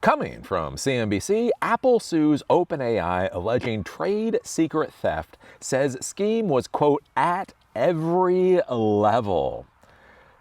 Coming from CNBC, Apple sues OpenAI alleging trade secret theft, says scheme was, quote, at every level.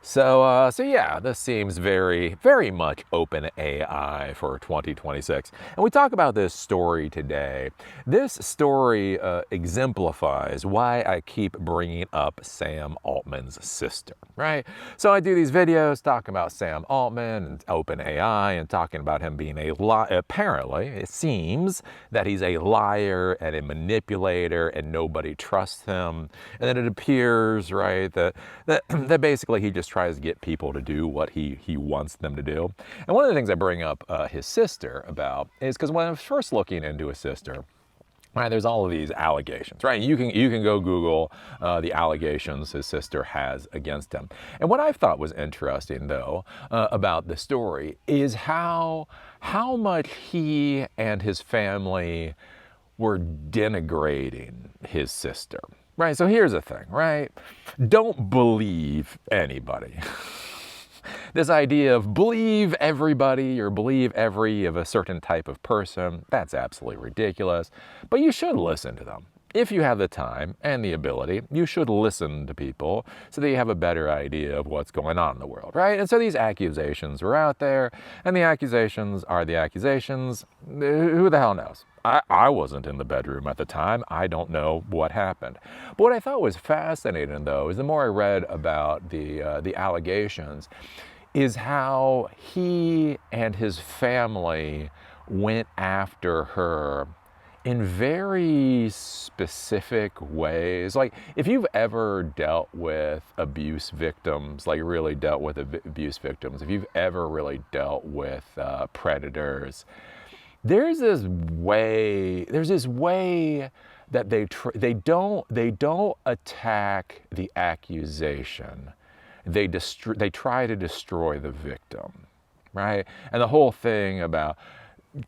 So yeah, this seems very, very much OpenAI for 2026. And we talk about this story today. This story exemplifies why I keep bringing up Sam Altman's sister, right? So I do these videos talking about Sam Altman and OpenAI and talking about him being a liar. Apparently, it seems that he's a liar and a manipulator and nobody trusts him. And then it appears, right, that basically he just tries to get people to do what he wants them to do. And one of the things I bring up his sister about is because when I was first looking into his sister, right, there's all of these allegations, right? You can go Google the allegations his sister has against him. And what I thought was interesting, though, about the story is how much he and his family were denigrating his sister. Right, so here's the thing, right? Don't believe anybody. This idea of believe everybody or believe every of a certain type of person, that's absolutely ridiculous. But you should listen to them. If you have the time and the ability, you should listen to people so that you have a better idea of what's going on in the world, right? And so these accusations were out there, and the accusations are the accusations. Who the hell knows? I wasn't in the bedroom at the time. I don't know what happened. But what I thought was fascinating, though, is the more I read about the allegations, is how he and his family went after her in very specific ways. Like, if you've ever dealt with abuse victims, like really dealt with abuse victims, if you've ever really dealt with predators, there's this way that they don't attack the accusation. They try to destroy the victim, right? And the whole thing about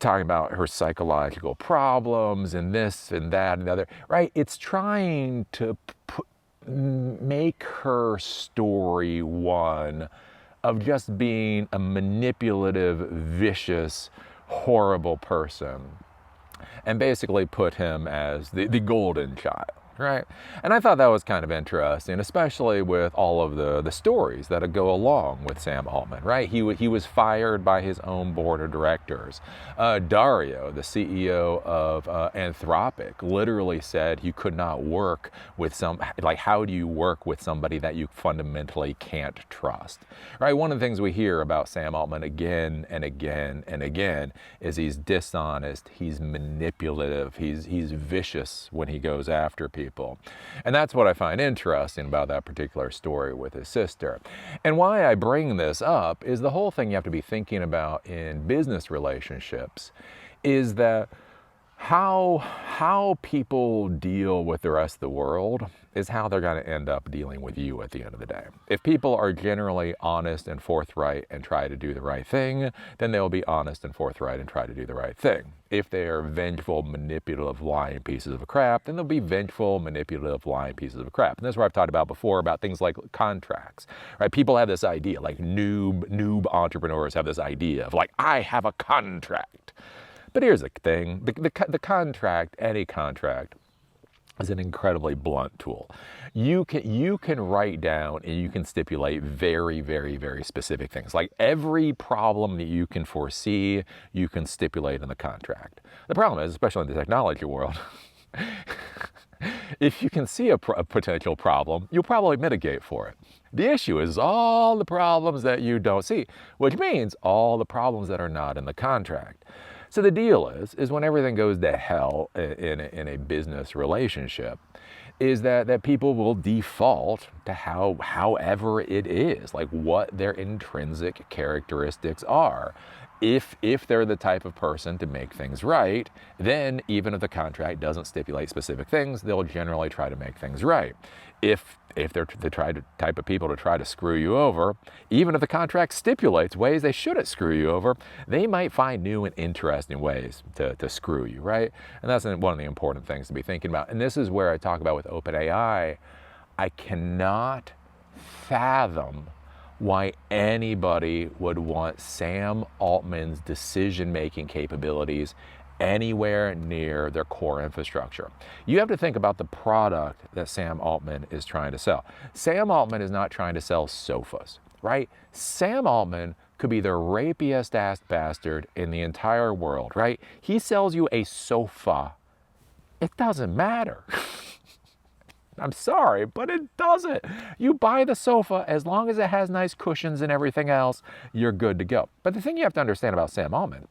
talking about her psychological problems and this and that and the other, right? It's trying to make her story one of just being a manipulative, vicious, horrible person, and basically put him as the golden child, right? And I thought that was kind of interesting, especially with all of the stories that go along with Sam Altman, right? He was fired by his own board of directors. Dario, the CEO of Anthropic, literally said you could not work with how do you work with somebody that you fundamentally can't trust, right? One of the things we hear about Sam Altman again and again and again is he's dishonest, he's manipulative, he's vicious when he goes after people. And that's what I find interesting about that particular story with his sister. And why I bring this up is the whole thing you have to be thinking about in business relationships is that how people deal with the rest of the world is how they're going to end up dealing with you at the end of the day. If people are generally honest and forthright and try to do the right thing, then they'll be honest and forthright and try to do the right thing. If they are vengeful, manipulative, lying pieces of crap, then they'll be vengeful, manipulative, lying pieces of crap. And this is what I've talked about before about things like contracts, right? People have this idea, like noob entrepreneurs have this idea of like, I have a contract. But here's the thing, the contract, any contract, is an incredibly blunt tool. You can write down and you can stipulate very, very, very specific things. Like every problem that you can foresee, you can stipulate in the contract. The problem is, especially in the technology world, if you can see a potential problem, you'll probably mitigate for it. The issue is all the problems that you don't see, which means all the problems that are not in the contract. So the deal is when everything goes to hell in a business relationship, is that people will default to however it is, like what their intrinsic characteristics are. If they're the type of person to make things right, then even if the contract doesn't stipulate specific things, they'll generally try to make things right. If they're the type of people to try to screw you over, even if the contract stipulates ways they shouldn't screw you over, they might find new and interesting ways to screw you, right? And that's one of the important things to be thinking about. And this is where I talk about with OpenAI, I cannot fathom why anybody would want Sam Altman's decision-making capabilities anywhere near their core infrastructure. You have to think about the product that Sam Altman is trying to sell. Sam Altman is not trying to sell sofas, right? Sam Altman could be the rapiest ass bastard in the entire world, right? He sells you a sofa. It doesn't matter. I'm sorry, but it doesn't. You buy the sofa, as long as it has nice cushions and everything else, you're good to go. But the thing you have to understand about Sam Altman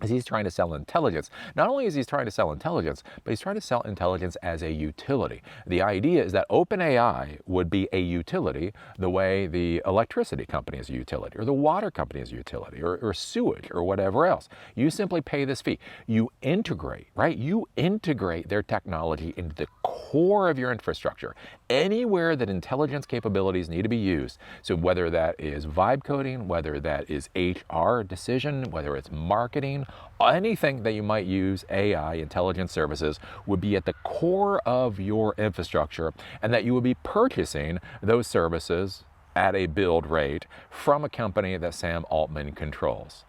is he's trying to sell intelligence. Not only is he trying to sell intelligence, but he's trying to sell intelligence as a utility. The idea is that OpenAI would be a utility the way the electricity company is a utility, or the water company is a utility, or sewage, or whatever else. You simply pay this fee. You integrate, right? You integrate their technology into the core of your infrastructure, anywhere that intelligence capabilities need to be used. So whether that is vibe coding, whether that is HR decision, whether it's marketing, anything that you might use AI intelligence services would be at the core of your infrastructure, and that you would be purchasing those services at a build rate from a company that Sam Altman controls.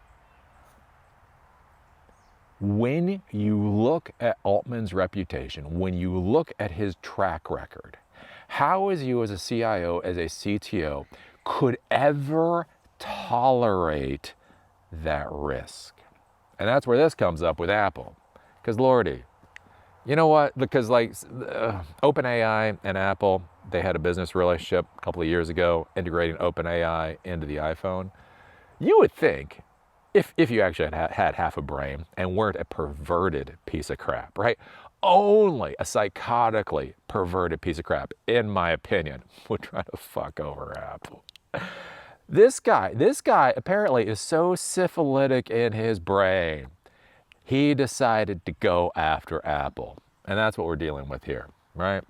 When you look at Altman's reputation, when you look at his track record, how is you as a CIO, as a CTO, could ever tolerate that risk? And that's where this comes up with Apple. Because Lordy, you know what? Because like OpenAI and Apple, they had a business relationship a couple of years ago, integrating OpenAI into the iPhone. You would think, if you actually had half a brain and weren't a perverted piece of crap, right? Only a psychotically perverted piece of crap, in my opinion, would try to fuck over Apple. This guy apparently is so syphilitic in his brain, he decided to go after Apple. And that's what we're dealing with here, right?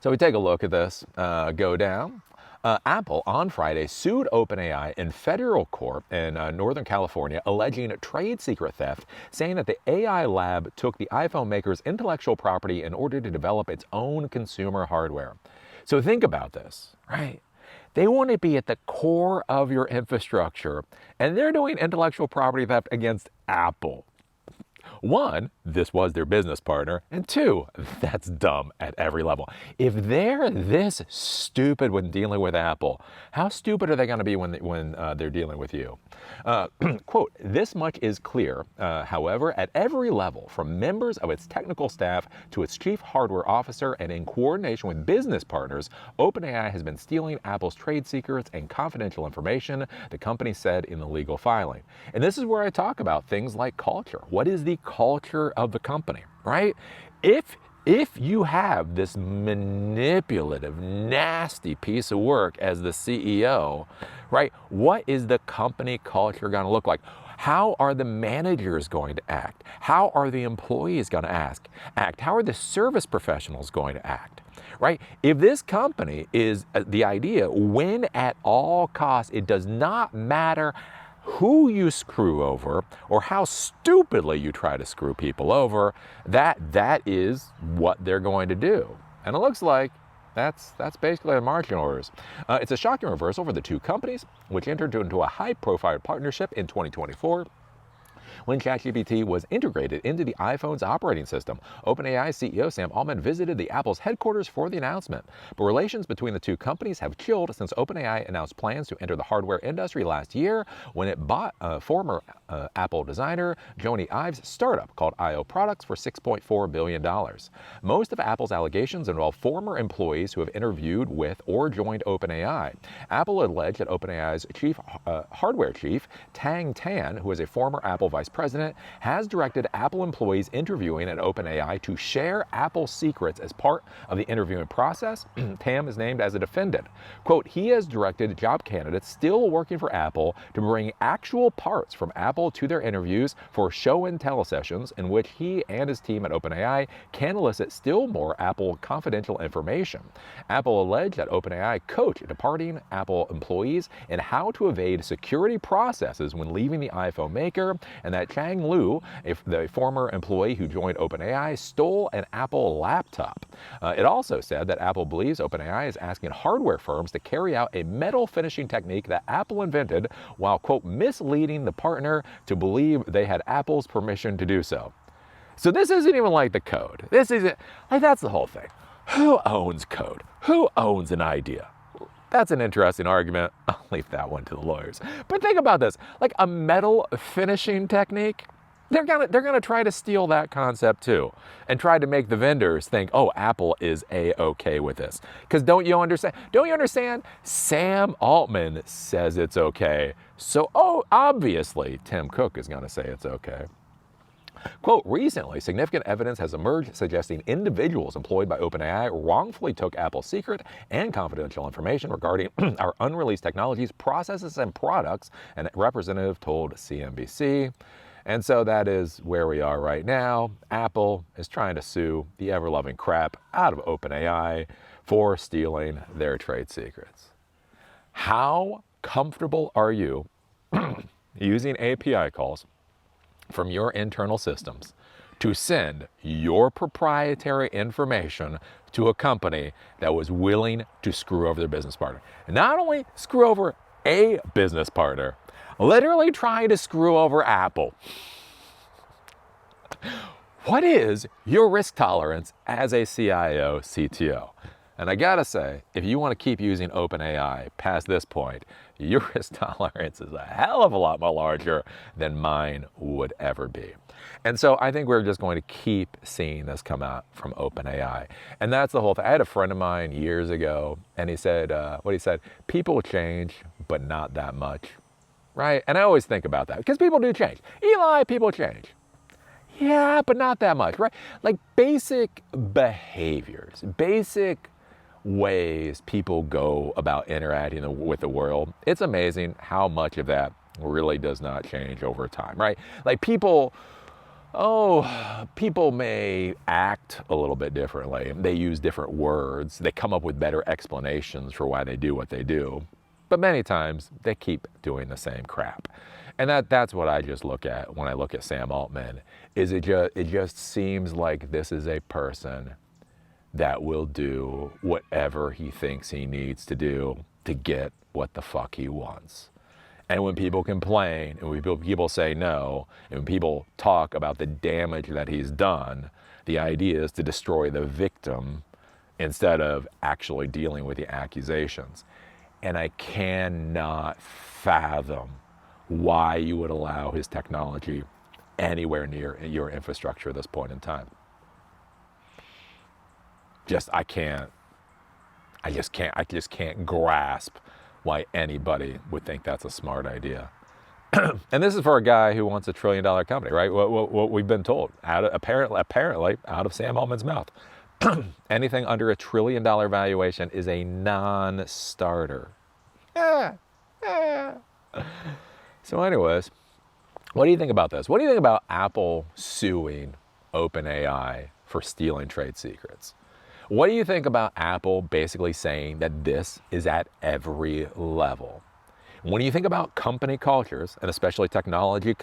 So we take a look at this, go down. Apple on Friday sued OpenAI in federal court in Northern California, alleging trade secret theft, saying that the AI lab took the iPhone maker's intellectual property in order to develop its own consumer hardware. So think about this, right? They want to be at the core of your infrastructure, and they're doing intellectual property theft against Apple. One, this was their business partner, and two, that's dumb at every level. If they're this stupid when dealing with Apple, how stupid are they going to be when they're dealing with you? Quote, this much is clear, however, at every level, from members of its technical staff to its chief hardware officer, and in coordination with business partners, OpenAI has been stealing Apple's trade secrets and confidential information, the company said in the legal filing. And this is where I talk about things like culture. What is the culture of the company, right? If you have this manipulative, nasty piece of work as the CEO, right, what is the company culture going to look like? How are the managers going to act? How are the employees going to act? How are the service professionals going to act? Right? If this company is the idea, win at all costs, it does not matter who you screw over or how stupidly you try to screw people over, that is what they're going to do. And it looks like that's basically the marching orders. It's a shocking reversal for the two companies, which entered into a high-profile partnership in 2024. When ChatGPT was integrated into the iPhone's operating system, OpenAI CEO Sam Altman visited the Apple's headquarters for the announcement. But relations between the two companies have chilled since OpenAI announced plans to enter the hardware industry last year when it bought former Apple designer Jony Ives' startup called IO Products for $6.4 billion. Most of Apple's allegations involve former employees who have interviewed with or joined OpenAI. Apple alleged that OpenAI's hardware chief, Tang Tan, who is a former Apple vice president, has directed Apple employees interviewing at OpenAI to share Apple secrets as part of the interviewing process. Tam is named as a defendant. Quote, he has directed job candidates still working for Apple to bring actual parts from Apple to their interviews for show and tell sessions in which he and his team at OpenAI can elicit still more Apple confidential information. Apple alleged that OpenAI coached departing Apple employees in how to evade security processes when leaving the iPhone maker, and that that Chang Lu, the former employee who joined OpenAI, stole an Apple laptop. It also said that Apple believes OpenAI is asking hardware firms to carry out a metal finishing technique that Apple invented while, quote, misleading the partner to believe they had Apple's permission to do so. So this isn't even like the code. This isn't, like, that's the whole thing. Who owns code? Who owns an idea? That's an interesting argument. I'll leave that one to the lawyers. But think about this, like a metal finishing technique, they're gonna try to steal that concept too and try to make the vendors think, oh, Apple is A-okay with this. Because don't you understand? Sam Altman says it's okay. So, obviously Tim Cook is gonna say it's okay. Quote, recently, significant evidence has emerged suggesting individuals employed by OpenAI wrongfully took Apple's secret and confidential information regarding our unreleased technologies, processes, and products, an representative told CNBC. And so that is where we are right now. Apple is trying to sue the ever-loving crap out of OpenAI for stealing their trade secrets. How comfortable are you using API calls from your internal systems to send your proprietary information to a company that was willing to screw over their business partner? And not only screw over a business partner, literally trying to screw over Apple. What is your risk tolerance as a CIO, CTO? And I gotta say, if you want to keep using OpenAI past this point, your risk tolerance is a hell of a lot more larger than mine would ever be. And so I think we're just going to keep seeing this come out from OpenAI. And that's the whole thing. I had a friend of mine years ago, and he said, people change, but not that much, right? And I always think about that, because people do change. Eli, people change. Yeah, but not that much, right? Like basic behaviors, basic ways people go about interacting with the world. It's amazing how much of that really does not change over time, right? Like people may act a little bit differently. They use different words. They come up with better explanations for why they do what they do. But many times they keep doing the same crap. And that's what I just look at when I look at Sam Altman, is it just seems like this is a person that will do whatever he thinks he needs to do to get what the fuck he wants. And when people complain, and when people say no, and when people talk about the damage that he's done, the idea is to destroy the victim instead of actually dealing with the accusations. And I cannot fathom why you would allow his technology anywhere near your infrastructure at this point in time. I just can't grasp why anybody would think that's a smart idea. And this is for a guy who wants $1 trillion company, right? What we've been told, apparently out of Sam Altman's mouth. Anything under $1 trillion valuation is a non-starter. So anyways, what do you think about this? What do you think about Apple suing OpenAI for stealing trade secrets? What do you think about Apple basically saying that this is at every level? When you think about company cultures, and especially technology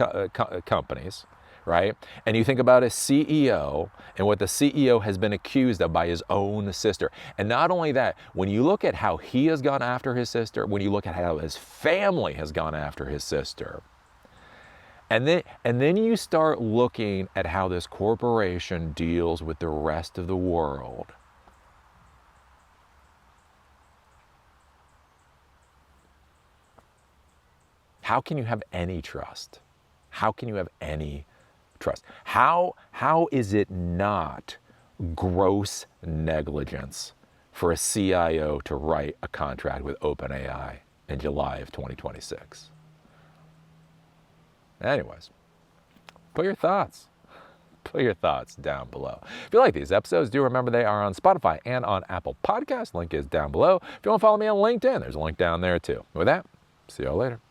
companies, right? And you think about a CEO and what the CEO has been accused of by his own sister. And not only that, when you look at how he has gone after his sister, when you look at how his family has gone after his sister, and then you start looking at how this corporation deals with the rest of the world. How can you have any trust? How can you have any trust? How is it not gross negligence for a CIO to write a contract with OpenAI in July of 2026? Anyways, put your thoughts down below. If you like these episodes, do remember they are on Spotify and on Apple Podcasts. Link is down below. If you want to follow me on LinkedIn, there's a link down there too. With that, see y'all later.